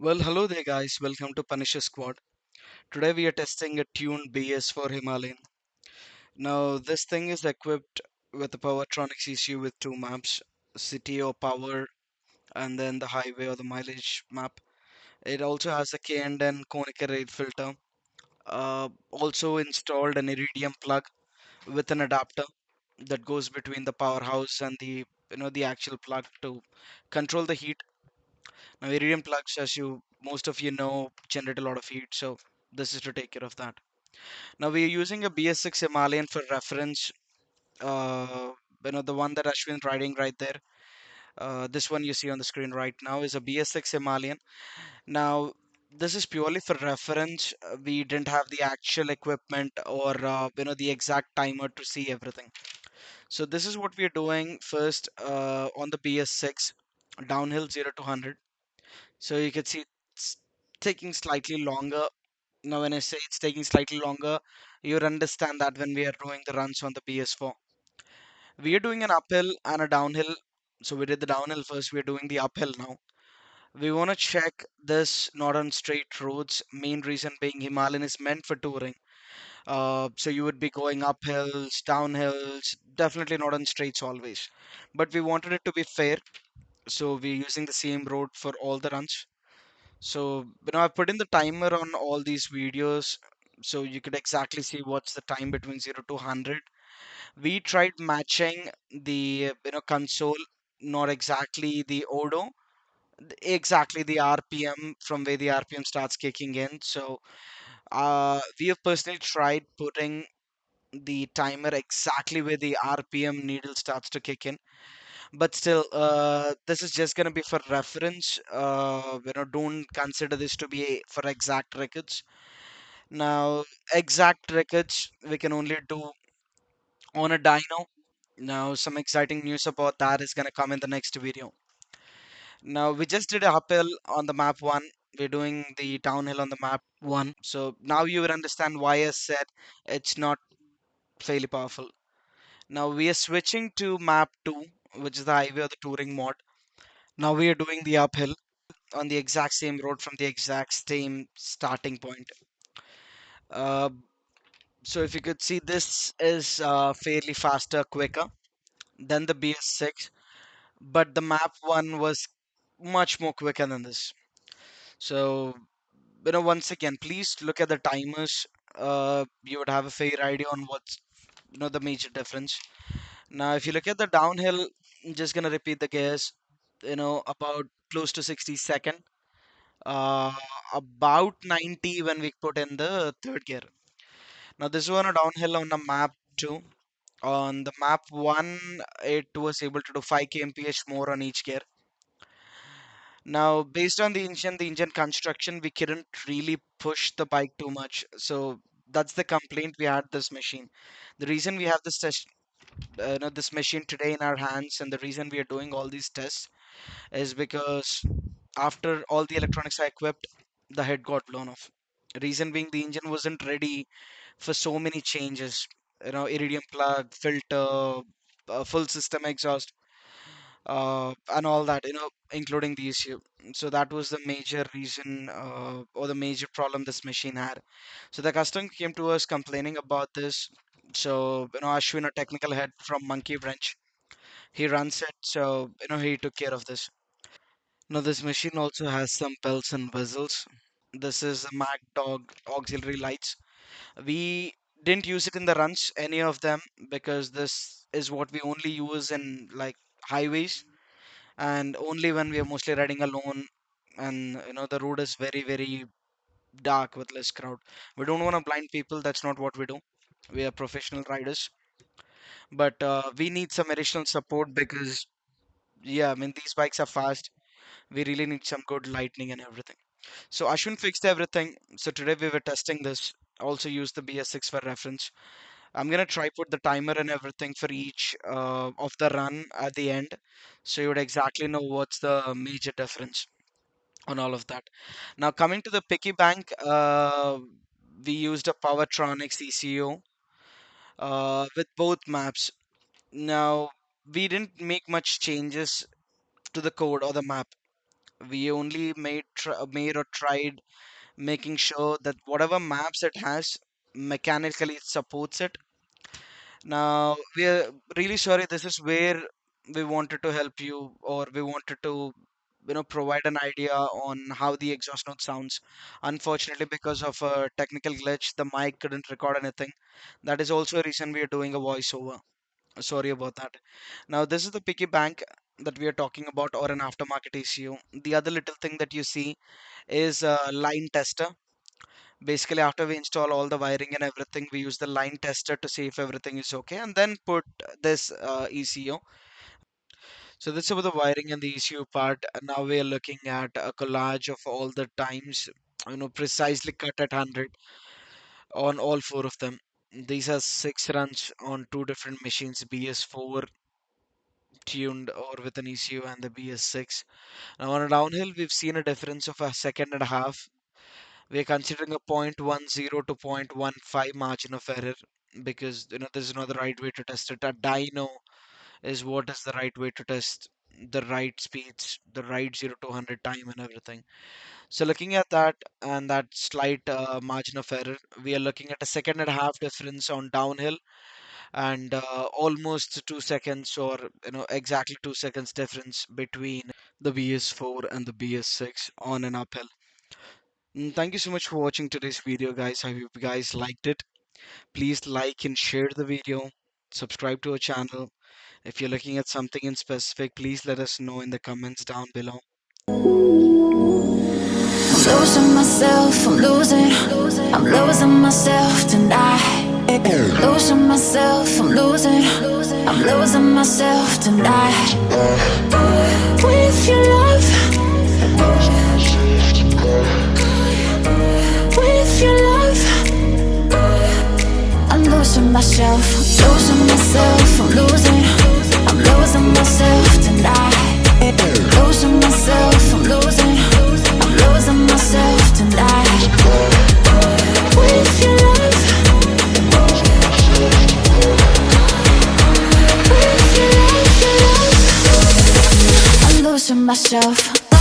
Well, hello there, guys. Welcome to PunishersSquad. Today we are testing a tuned BS4 Himalayan. Now, this thing is equipped with a PowerTronic ECU with two maps, city or power, and then the highway or the mileage map. It also has a K&N conical rate filter. Also installed an iridium plug with an adapter that goes between the powerhouse and the actual plug to control the heat. Now, iridium plugs, as most of you know, generate a lot of heat, so this is to take care of that. Now we are using a BS6 Himalayan for reference. The one that Ashwin riding right there. This one you see on the screen right now is a BS6 Himalayan. Now this is purely for reference. We didn't have the actual equipment or the exact timer to see everything. So this is what we are doing first on the BS6 downhill 0 to 100. So you can see it's taking slightly longer. Now, when I say it's taking slightly longer, you'll understand that when we are doing the runs on the PS4. We are doing an uphill and a downhill. So we did the downhill first, we're doing the uphill now. We want to check this not on straight roads. Main reason being Himalayan is meant for touring. So you would be going uphills, downhills, definitely not on straights always. But we wanted it to be fair, so we're using the same road for all the runs. So, I put in the timer on all these videos so you could exactly see what's the time between 0 to 100. We tried matching the, console, not exactly the odo, exactly the RPM from where the RPM starts kicking in. So, we have personally tried putting the timer exactly where the RPM needle starts to kick in. But still, this is just going to be for reference. Don't consider this to be for exact records. Now, exact records we can only do on a dyno. Now, some exciting news about that is going to come in the next video. Now, we just did a uphill on the map 1. We're doing the downhill on the map 1. So now you will understand why I said it's not fairly powerful. Now we are switching to map 2, which is the highway or the touring mode. Now we are doing the uphill on the exact same road from the exact same starting point. Uh, so if you could see, this is fairly faster, quicker than the BS6, but the map one was much more quicker than this. So, once again, please look at the timers. You would have a fair idea on what's, the major difference. Now, if you look at the downhill, I'm just gonna repeat the gears, about close to 60 second. uh, about 90 when we put in the third gear. Now this one a downhill on the map 2. On the map 1, it was able to do 5 kmph more on each gear. Now based on the engine construction, we couldn't really push the bike too much. So that's the complaint we had this machine. The reason we have this machine today in our hands, and the reason we are doing all these tests is because after all the electronics are equipped, the head got blown off. Reason being, the engine wasn't ready for so many changes. Iridium plug, filter, full system exhaust, and all that. Including the issue. So that was the major reason, or the major problem this machine had. So the customer came to us complaining about this. So Ashwin, a technical head from Monkey Wrench, he runs it. So he took care of this. Now this machine also has some bells and whistles. This is a Mac Dog auxiliary lights. We didn't use it in the runs, any of them, because this is what we only use in like highways, and only when we are mostly riding alone, and the road is very very dark with less crowd. We don't want to blind people. That's not what we do. We are professional riders, but we need some additional support because yeah, I mean these bikes are fast. We really need some good lightning and everything. So Ashwin fixed everything. So today we were testing this. Also use the BS6 for reference. I'm gonna try put the timer and everything for each of the run at the end, so you would exactly know what's the major difference on all of that. Now coming to the picky bank, we used a PowerTronic ECU with both maps. Now we didn't make much changes to the code or the map. We only made or tried making sure that whatever maps it has, mechanically it supports it. Now, we are really sorry. This is where we wanted to help you, or we wanted to, provide an idea on how the exhaust note sounds. Unfortunately, because of a technical glitch, the mic couldn't record anything. That is also a reason we are doing a voiceover. Sorry about that. Now, this is the piggy bank that we are talking about, or an aftermarket ECU. The other little thing that you see is a line tester. Basically, after we install all the wiring and everything, we use the line tester to see if everything is okay, and then put this ECU. So that's about the wiring and the ECU part. And now we are looking at a collage of all the times, precisely cut at 100 on all four of them. These are 6 runs on two different machines, BS4 tuned or with an ECU and the BS6. Now on a downhill, we've seen a difference of a second and a half. We're considering a 0.10 to 0.15 margin of error because this is not the right way to test it. A dyno is what is the right way to test the right speeds, the right 0 to 100 time and everything. So looking at that and that slight margin of error, we are looking at a second and a half difference on downhill and almost 2 seconds or exactly 2 seconds difference between the BS4 and the BS6 on an uphill. Thank you so much for watching today's video, guys. I hope you guys liked it. Please like and share the video. Subscribe to our channel. If you're looking at something in specific, please let us know in the comments down below. I'm losing myself, I'm losing myself tonight. Losing myself, I'm losing myself tonight. With your love, with your love, I'm losing myself, I'm losing myself tonight. Losing myself, I'm losing myself tonight. With your love, with your love, I'm losing myself.